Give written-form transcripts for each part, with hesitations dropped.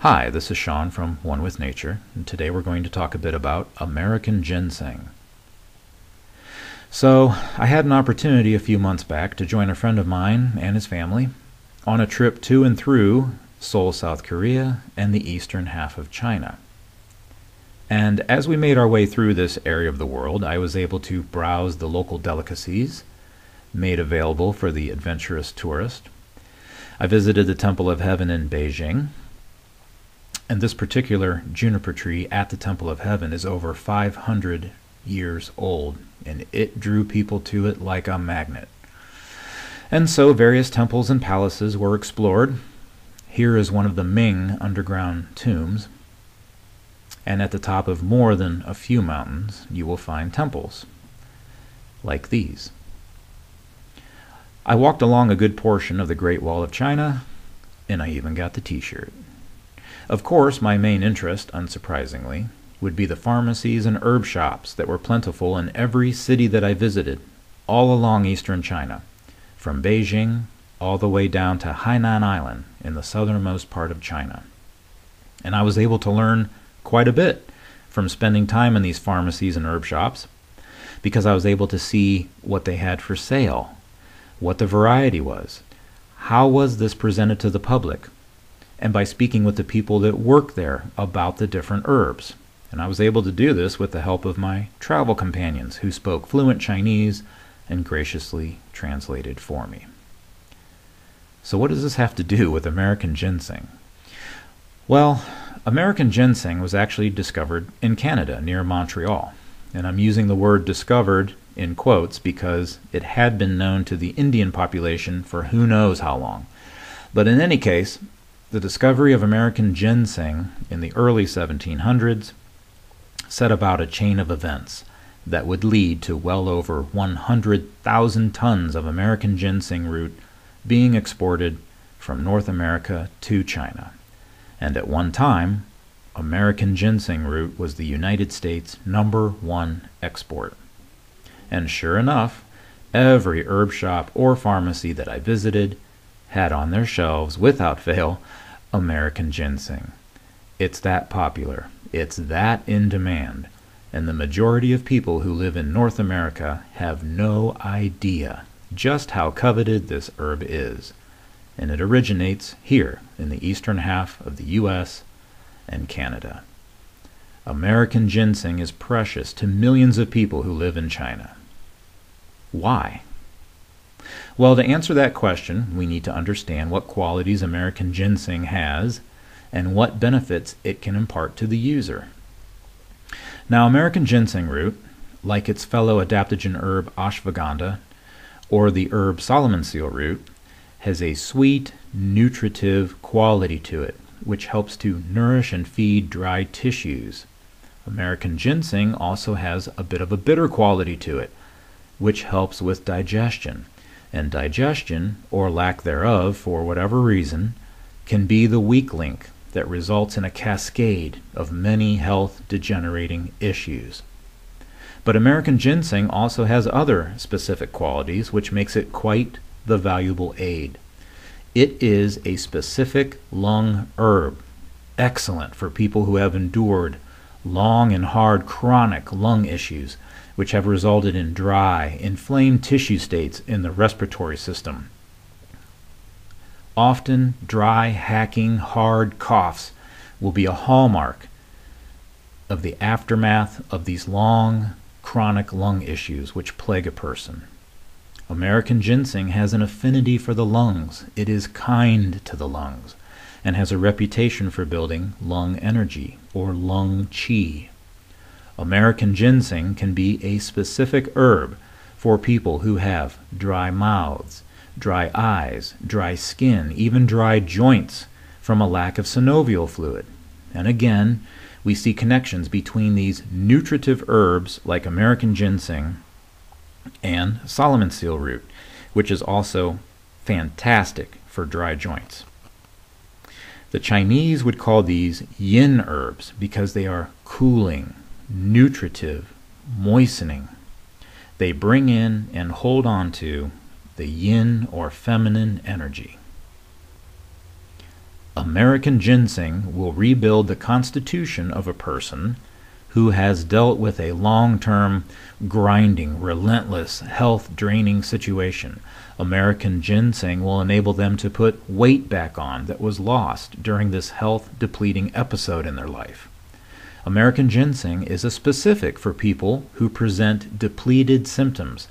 Hi, this is Shawn from One with Nature, and today we're going to talk a bit about American Ginseng. So, I had an opportunity a few months back to join a friend of mine and his family on a trip to and through Seoul, South Korea, and the eastern half of China. And as we made our way through this area of the world, I was able to browse the local delicacies made available for the adventurous tourist. I visited the Temple of Heaven in Beijing. And this particular juniper tree at the Temple of Heaven is over 500 years old, and it drew people to it like a magnet. And so various temples and palaces were explored. Here is one of the Ming underground tombs. And at the top of more than a few mountains, you will find temples like these. I walked along a good portion of the Great Wall of China, and I even got the t-shirt. Of course, my main interest, unsurprisingly, would be the pharmacies and herb shops that were plentiful in every city that I visited, all along eastern China, from Beijing all the way down to Hainan Island in the southernmost part of China. And I was able to learn quite a bit from spending time in these pharmacies and herb shops, because I was able to see what they had for sale, what the variety was, how was this presented to the public, and by speaking with the people that work there about the different herbs. And I was able to do this with the help of my travel companions who spoke fluent Chinese and graciously translated for me. So what does this have to do with American ginseng? Well, American ginseng was actually discovered in Canada near Montreal. And I'm using the word discovered in quotes because it had been known to the Indian population for who knows how long. But in any case, the discovery of American ginseng in the early 1700s set about a chain of events that would lead to well over 100,000 tons of American ginseng root being exported from North America to China. And at one time, American ginseng root was the United States' #1 export. And sure enough, every herb shop or pharmacy that I visited had on their shelves, without fail, American ginseng. It's that popular. It's that in demand. And the majority of people who live in North America have no idea just how coveted this herb is. And it originates here in the eastern half of the U.S. and Canada. American ginseng is precious to millions of people who live in China. Why? Well, to answer that question, we need to understand what qualities American ginseng has and what benefits it can impart to the user. Now, American ginseng root, like its fellow adaptogen herb ashwagandha or the herb Solomon seal root, has a sweet, nutritive quality to it, which helps to nourish and feed dry tissues. American ginseng also has a bit of a bitter quality to it, which helps with digestion. And digestion, or lack thereof for whatever reason, can be the weak link that results in a cascade of many health degenerating issues. But American ginseng also has other specific qualities which makes it quite the valuable aid. It is a specific lung herb, excellent for people who have endured long and hard chronic lung issues, which have resulted in dry, inflamed tissue states in the respiratory system. Often, dry, hacking, hard coughs will be a hallmark of the aftermath of these long, chronic lung issues which plague a person. American ginseng has an affinity for the lungs. It is kind to the lungs and has a reputation for building lung energy or lung qi. American ginseng can be a specific herb for people who have dry mouths, dry eyes, dry skin, even dry joints from a lack of synovial fluid. And again, we see connections between these nutritive herbs like American ginseng and Solomon seal root, which is also fantastic for dry joints. The Chinese would call these yin herbs because they are cooling, nutritive, moistening. They bring in and hold on to the yin or feminine energy. American ginseng will rebuild the constitution of a person who has dealt with a long-term, grinding, relentless, health-draining situation. American ginseng will enable them to put weight back on that was lost during this health-depleting episode in their life. American ginseng is a specific for people who present depleted symptoms,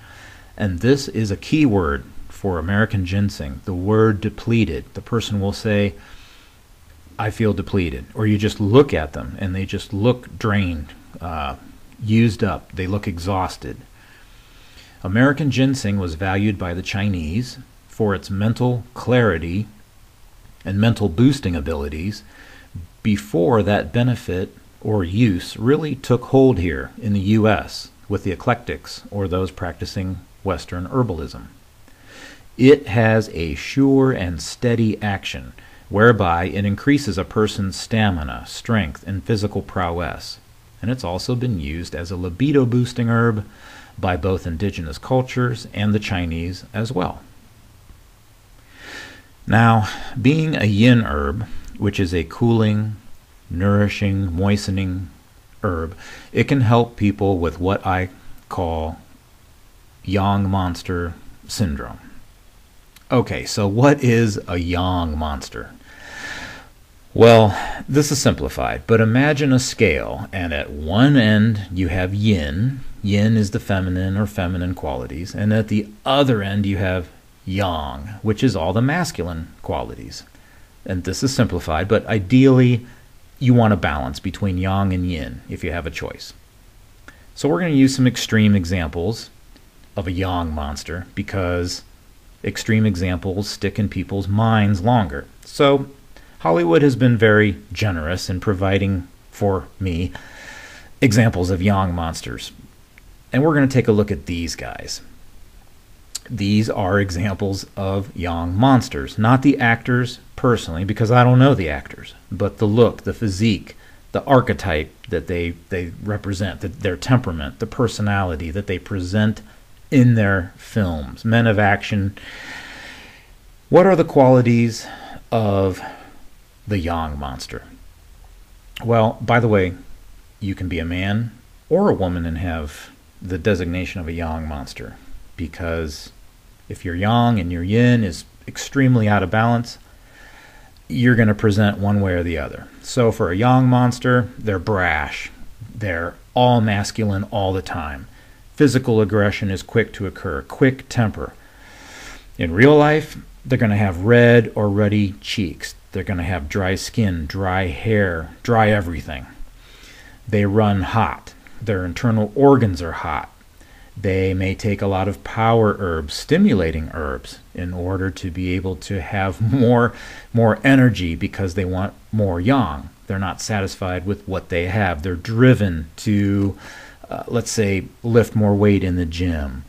and this is a key word for American ginseng, the word depleted. The person will say, I feel depleted, or you just look at them and they just look drained, used up, they look exhausted. American ginseng was valued by the Chinese for its mental clarity and mental boosting abilities before that benefit or use really took hold here in the U.S. with the eclectics or those practicing Western herbalism. It has a sure and steady action whereby it increases a person's stamina, strength, and physical prowess. And it's also been used as a libido-boosting herb by both indigenous cultures and the Chinese as well. Now, being a yin herb, which is a cooling, nourishing, moistening herb, it can help people with what I call yang monster syndrome. Okay, so what is a yang monster? Well, this is simplified, but imagine a scale, and at one end you have yin. Yin is the feminine or feminine qualities, and at the other end you have yang, which is all the masculine qualities. And this is simplified, but ideally you want a balance between yang and yin if you have a choice. So we're going to use some extreme examples of a yang monster because extreme examples stick in people's minds longer. So Hollywood has been very generous in providing for me examples of yang monsters. And we're going to take a look at these guys. These are examples of yang monsters, not the actors personally, because I don't know the actors, but the look, the physique, the archetype that they represent, their temperament, the personality that they present in their films. Men of action. What are the qualities of the yang monster? Well, by the way, you can be a man or a woman and have the designation of a yang monster, because if your yang and your yin is extremely out of balance, you're going to present one way or the other. So for a yang monster, they're brash. They're all masculine all the time. Physical aggression is quick to occur, quick temper. In real life, they're going to have red or ruddy cheeks. They're going to have dry skin, dry hair, dry everything. They run hot. Their internal organs are hot. They may take a lot of power herbs, stimulating herbs, in order to be able to have more energy because they want more yang. They're not satisfied with what they have. They're driven to, let's say, lift more weight in the gym,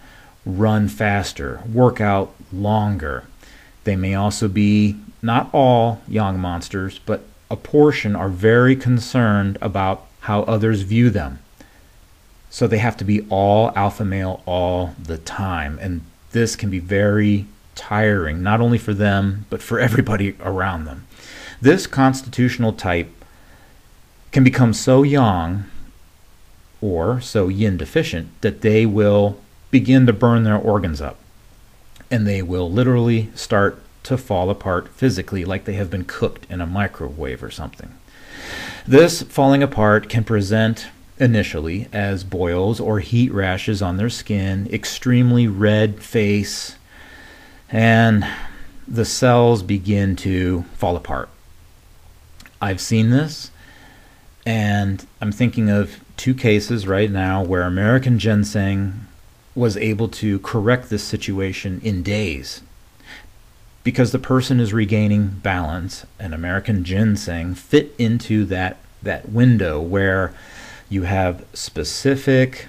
run faster, work out longer. They may also be, not all yang monsters, but a portion are very concerned about how others view them. So they have to be all alpha male all the time. And this can be very tiring, not only for them, but for everybody around them. This constitutional type can become so yang or so yin deficient that they will begin to burn their organs up. And they will literally start to fall apart physically, like they have been cooked in a microwave or something. This falling apart can present initially as boils or heat rashes on their skin, extremely red face, and the cells begin to fall apart. I've seen this, and I'm thinking of two cases right now where American Ginseng was able to correct this situation in days because the person is regaining balance, and American Ginseng fit into that window where you have specific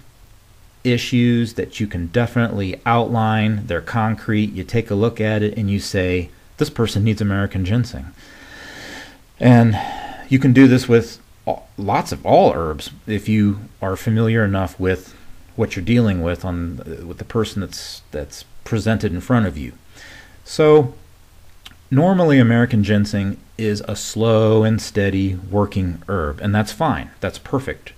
issues that you can definitely outline. They're concrete. You take a look at it and you say, this person needs American Ginseng. And you can do this with lots of all herbs if you are familiar enough with what you're dealing with with the person that's presented in front of you. So normally American Ginseng is a slow and steady working herb, and that's fine. That's perfect.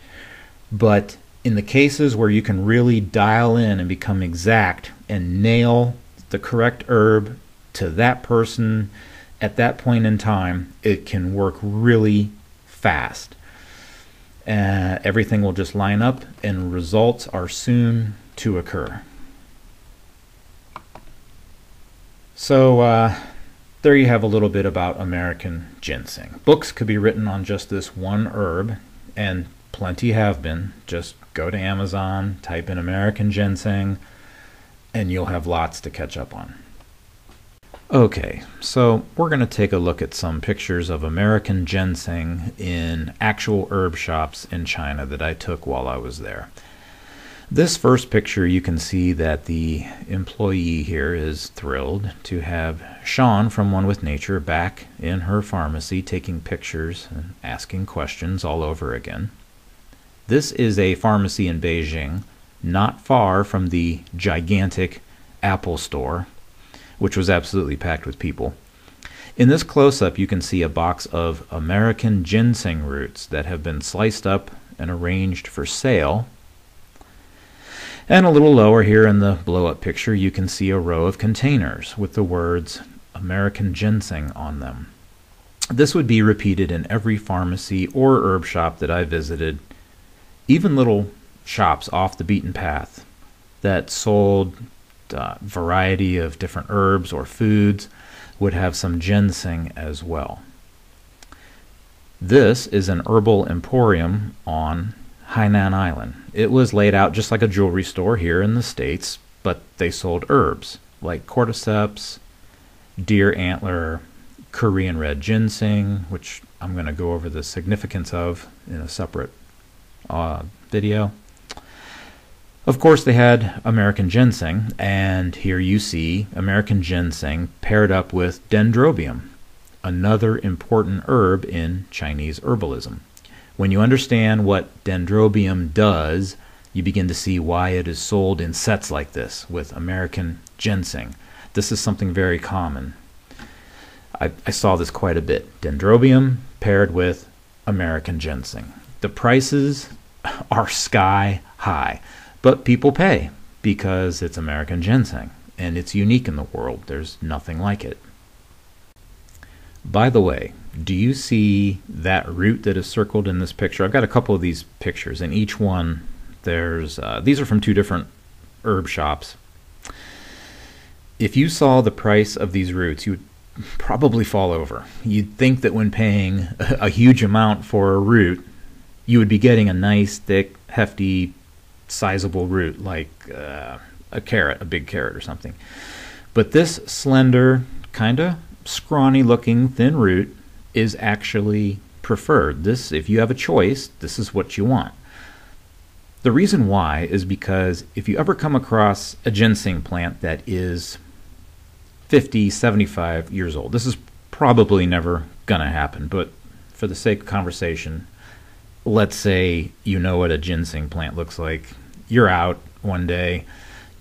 But in the cases where you can really dial in and become exact and nail the correct herb to that person at that point in time, it can work really fast. Everything will just line up and results are soon to occur. So there you have a little bit about American ginseng. Books could be written on just this one herb, and plenty have been. Just go to Amazon, type in American ginseng, and you'll have lots to catch up on. Okay, so we're going to take a look at some pictures of American ginseng in actual herb shops in China that I took while I was there. This first picture, you can see that the employee here is thrilled to have Shawn from One with Nature back in her pharmacy taking pictures and asking questions all over again. This is a pharmacy in Beijing, not far from the gigantic Apple store, which was absolutely packed with people. In this close-up, you can see a box of American Ginseng roots that have been sliced up and arranged for sale. And a little lower here in the blow-up picture, you can see a row of containers with the words American Ginseng on them. This would be repeated in every pharmacy or herb shop that I visited, even little shops off the beaten path that sold a variety of different herbs or foods would have some ginseng as well. This is an herbal emporium on Hainan Island. It was laid out just like a jewelry store here in the States, but they sold herbs like Cordyceps, deer antler, Korean red ginseng, which I'm going to go over the significance of in a separate video. Of course, they had American ginseng, and here you see American ginseng paired up with Dendrobium, another important herb in Chinese herbalism. When you understand what Dendrobium does, you begin to see why it is sold in sets like this with American ginseng. This is something very common. I saw this quite a bit. Dendrobium paired with American ginseng. The prices are sky high, but people pay because it's American ginseng and it's unique in the world. There's nothing like it. By the way, do you see that root that is circled in this picture? I've got a couple of these pictures, and each one there's these are from two different herb shops. If you saw the price of these roots, you would probably fall over. You'd think that when paying a huge amount for a root, you would be getting a nice, thick, hefty, sizable root like a carrot, a big carrot or something. But this slender, kind of scrawny looking thin root is actually preferred. This, if you have a choice, this is what you want. The reason why is because if you ever come across a ginseng plant that is 50, 75 years old, this is probably never gonna happen, but for the sake of conversation, let's say you know what a ginseng plant looks like. You're out one day,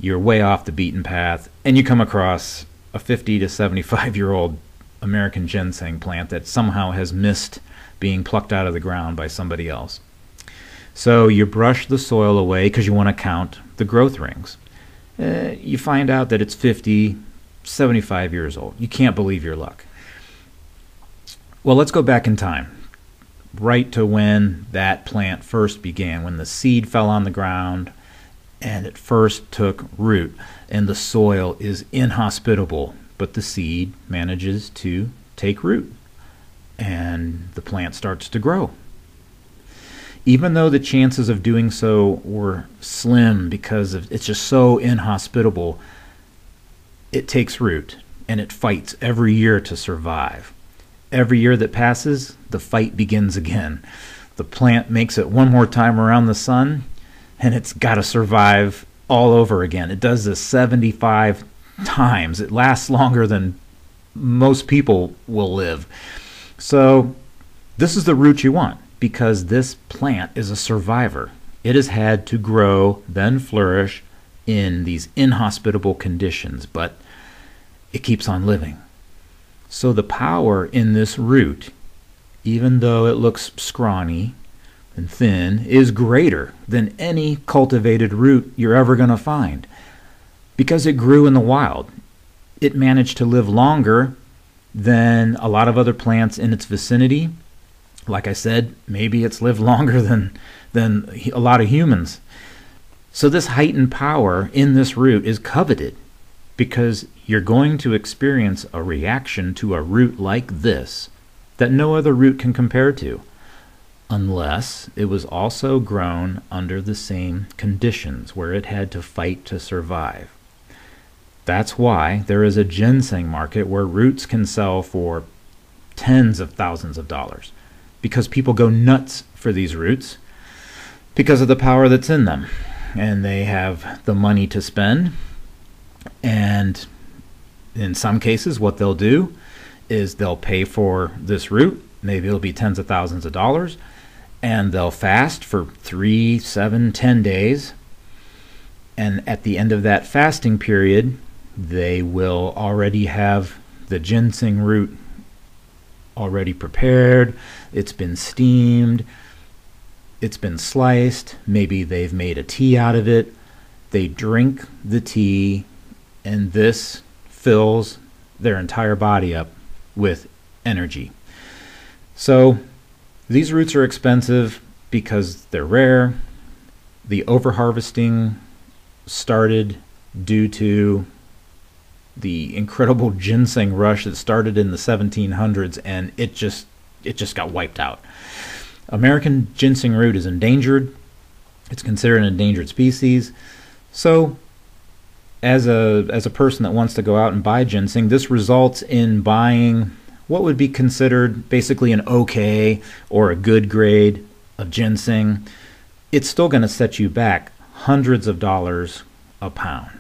you're way off the beaten path, and you come across a 50 to 75-year-old American ginseng plant that somehow has missed being plucked out of the ground by somebody else. So you brush the soil away because you want to count the growth rings. You find out that it's 50, 75 years old. You can't believe your luck. Well, let's go back in time, right to when that plant first began, when the seed fell on the ground and it first took root, and the soil is inhospitable, but the seed manages to take root and the plant starts to grow. Even though the chances of doing so were slim because it's just so inhospitable, it takes root and it fights every year to survive. Every year that passes, the fight begins again. The plant makes it one more time around the sun, and it's got to survive all over again. It does this 75 times. It lasts longer than most people will live. So this is the root you want, because this plant is a survivor. It has had to grow, then flourish in these inhospitable conditions, but it keeps on living. So the power in this root, even though it looks scrawny and thin, is greater than any cultivated root you're ever going to find. Because it grew in the wild, it managed to live longer than a lot of other plants in its vicinity. Like I said, maybe it's lived longer than a lot of humans. So this heightened power in this root is coveted because you're going to experience a reaction to a root like this that no other root can compare to, unless it was also grown under the same conditions where it had to fight to survive. That's why there is a ginseng market where roots can sell for tens of thousands of dollars, because people go nuts for these roots because of the power that's in them, and they have the money to spend. And in some cases, what they'll do is they'll pay for this root. Maybe it'll be tens of thousands of dollars, and they'll fast for 3, 7, 10 days. And at the end of that fasting period, they will already have the ginseng root already prepared. It's been steamed. It's been sliced. Maybe they've made a tea out of it. They drink the tea, and this fills their entire body up with energy. So these roots are expensive because they're rare. The overharvesting started due to the incredible ginseng rush that started in the 1700s, and it just got wiped out. American ginseng root is endangered. It's considered an endangered species. So as a person that wants to go out and buy ginseng, this results in buying what would be considered basically an okay or a good grade of ginseng. It's still going to set you back hundreds of dollars a pound.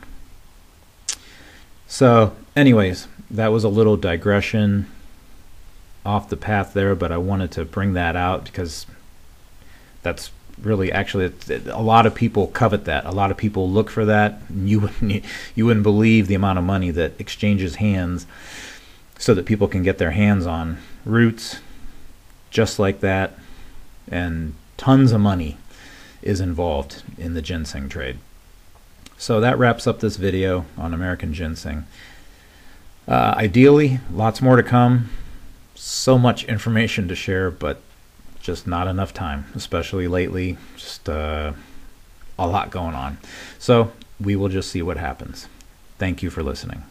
So anyways, that was a little digression off the path there, but I wanted to bring that out because that's really, actually, a lot of people covet that. A lot of people look for that. You wouldn't believe the amount of money that exchanges hands so that people can get their hands on roots just like that, and tons of money is involved in the ginseng trade. So that wraps up this video on American ginseng. Ideally, lots more to come. So much information to share, but just not enough time, especially lately. Just a lot going on. So we will just see what happens. Thank you for listening.